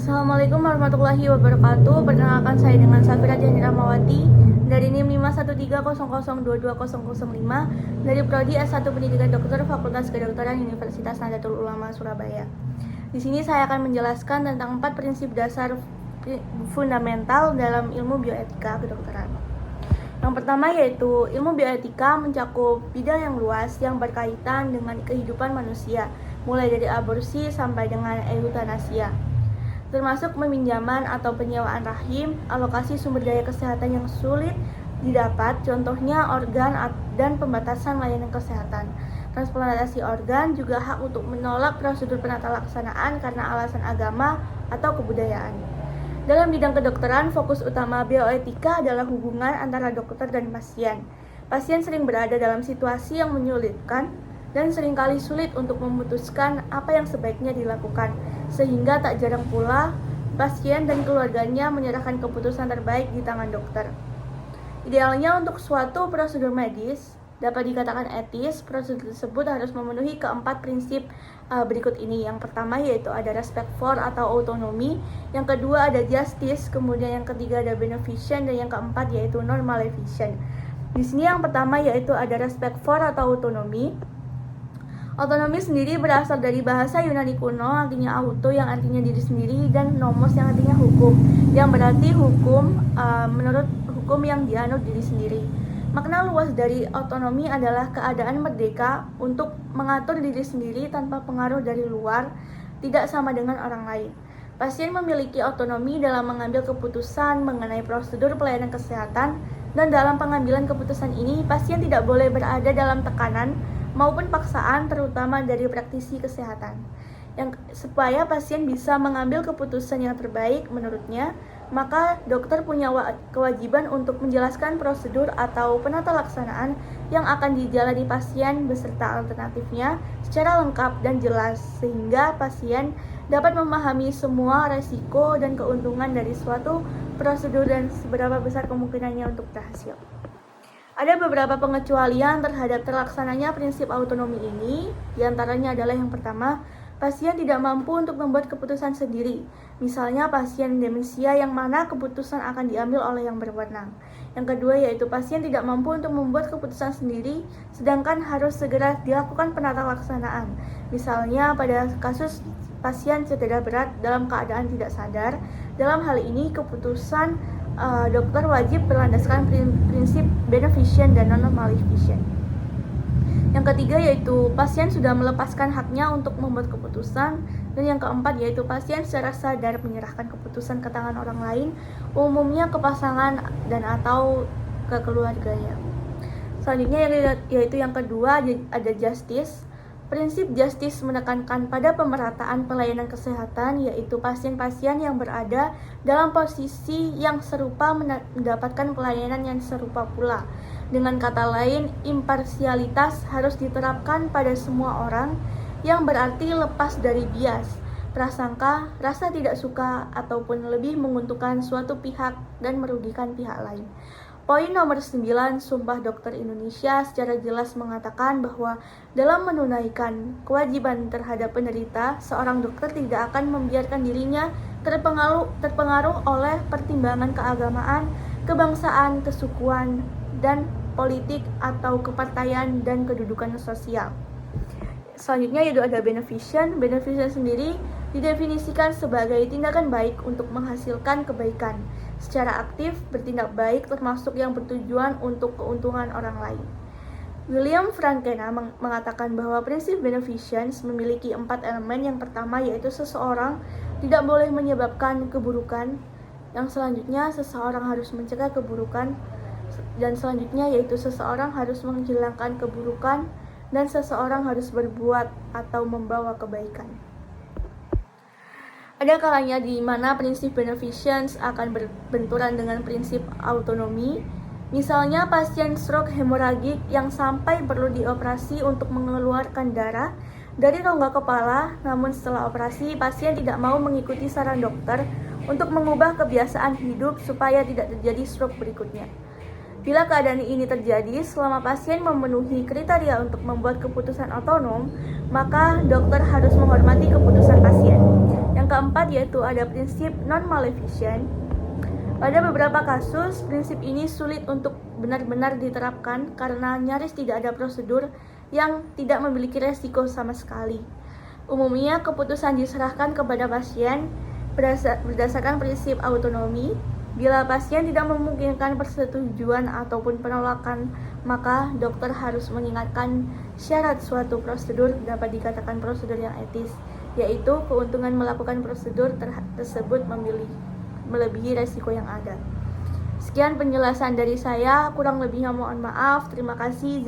Assalamualaikum warahmatullahi wabarakatuh. Perkenalkan saya dengan Safira Jani Rahmawati dari NIM 51300220005 dari Prodi S1 Pendidikan Dokter Fakultas Kedokteran Universitas Nahdlatul Ulama Surabaya. Di sini saya akan menjelaskan tentang 4 prinsip dasar fundamental dalam ilmu bioetika kedokteran. Yang pertama yaitu ilmu bioetika mencakup bidang yang luas yang berkaitan dengan kehidupan manusia, mulai dari aborsi sampai dengan eutanasia, termasuk peminjaman atau penyewaan rahim, alokasi sumber daya kesehatan yang sulit didapat, contohnya organ dan pembatasan layanan kesehatan. Transplantasi organ juga hak untuk menolak prosedur penata laksanaan karena alasan agama atau kebudayaan. Dalam bidang kedokteran, fokus utama bioetika adalah hubungan antara dokter dan pasien. Pasien sering berada dalam situasi yang menyulitkan dan seringkali sulit untuk memutuskan apa yang sebaiknya dilakukan, sehingga tak jarang pula pasien dan keluarganya menyerahkan keputusan terbaik di tangan dokter. Idealnya untuk suatu prosedur medis dapat dikatakan etis, prosedur tersebut harus memenuhi keempat prinsip berikut ini. Yang pertama yaitu ada respect for atau autonomi, yang kedua ada justice, kemudian yang ketiga ada beneficent, dan yang keempat yaitu non-maleficent. Di sini yang pertama yaitu ada respect for atau autonomi. Otonomi sendiri berasal dari bahasa Yunani kuno, artinya auto yang artinya diri sendiri, dan nomos yang artinya hukum, yang berarti hukum menurut hukum yang dianut diri sendiri. Makna luas dari otonomi adalah keadaan merdeka untuk mengatur diri sendiri tanpa pengaruh dari luar, tidak sama dengan orang lain. Pasien memiliki otonomi dalam mengambil keputusan mengenai prosedur pelayanan kesehatan, dan dalam pengambilan keputusan ini, pasien tidak boleh berada dalam tekanan maupun paksaan, terutama dari praktisi kesehatan. Supaya pasien bisa mengambil keputusan yang terbaik menurutnya, maka dokter punya kewajiban untuk menjelaskan prosedur atau penata laksanaan yang akan dijalani pasien beserta alternatifnya secara lengkap dan jelas, sehingga pasien dapat memahami semua resiko dan keuntungan dari suatu prosedur dan seberapa besar kemungkinannya untuk berhasil. Ada beberapa pengecualian terhadap terlaksananya prinsip autonomi ini, diantaranya adalah yang pertama, pasien tidak mampu untuk membuat keputusan sendiri. Misalnya pasien demensia yang mana keputusan akan diambil oleh yang berwenang. Yang kedua yaitu pasien tidak mampu untuk membuat keputusan sendiri, sedangkan harus segera dilakukan penata laksanaan. Misalnya pada kasus pasien cedera berat dalam keadaan tidak sadar, dalam hal ini keputusan dokter wajib berlandaskan prinsip beneficent dan non-maleficent. Yang ketiga yaitu pasien sudah melepaskan haknya untuk membuat keputusan, dan yang keempat yaitu pasien secara sadar menyerahkan keputusan ke tangan orang lain, umumnya ke pasangan dan atau ke keluarganya. Selanjutnya yaitu yang kedua ada justice. Prinsip justice menekankan pada pemerataan pelayanan kesehatan, yaitu pasien-pasien yang berada dalam posisi yang serupa mendapatkan pelayanan yang serupa pula. Dengan kata lain, imparsialitas harus diterapkan pada semua orang, yang berarti lepas dari bias, prasangka, rasa tidak suka, ataupun lebih menguntungkan suatu pihak dan merugikan pihak lain. Poin nomor 9, Sumpah Dokter Indonesia secara jelas mengatakan bahwa dalam menunaikan kewajiban terhadap penderita, seorang dokter tidak akan membiarkan dirinya terpengaruh oleh pertimbangan keagamaan, kebangsaan, kesukuan, dan politik atau kepartaian dan kedudukan sosial. Selanjutnya yaitu ada beneficent. Beneficent sendiri didefinisikan sebagai tindakan baik untuk menghasilkan kebaikan, secara aktif bertindak baik termasuk yang bertujuan untuk keuntungan orang lain. William Frankena mengatakan bahwa prinsip beneficence memiliki 4 elemen. Yang pertama yaitu seseorang tidak boleh menyebabkan keburukan, yang selanjutnya seseorang harus mencegah keburukan, dan selanjutnya yaitu seseorang harus menghilangkan keburukan, dan seseorang harus berbuat atau membawa kebaikan. Ada kalanya di mana prinsip beneficence akan berbenturan dengan prinsip autonomi. Misalnya pasien stroke hemoragik yang sampai perlu dioperasi untuk mengeluarkan darah dari rongga kepala, namun setelah operasi pasien tidak mau mengikuti saran dokter untuk mengubah kebiasaan hidup supaya tidak terjadi stroke berikutnya. Bila keadaan ini terjadi selama pasien memenuhi kriteria untuk membuat keputusan otonom, maka dokter harus menghormati keputusan pasien. Yang keempat yaitu ada prinsip non-maleficent. Pada beberapa kasus, prinsip ini sulit untuk benar-benar diterapkan karena nyaris tidak ada prosedur yang tidak memiliki resiko sama sekali. Umumnya, keputusan diserahkan kepada pasien berdasarkan prinsip autonomi. Bila pasien tidak memungkinkan persetujuan ataupun penolakan, maka dokter harus mengingatkan syarat suatu prosedur dapat dikatakan prosedur yang etis, yaitu keuntungan melakukan prosedur tersebut melebihi resiko yang ada. Sekian penjelasan dari saya, kurang lebihnya mohon maaf. Terima kasih.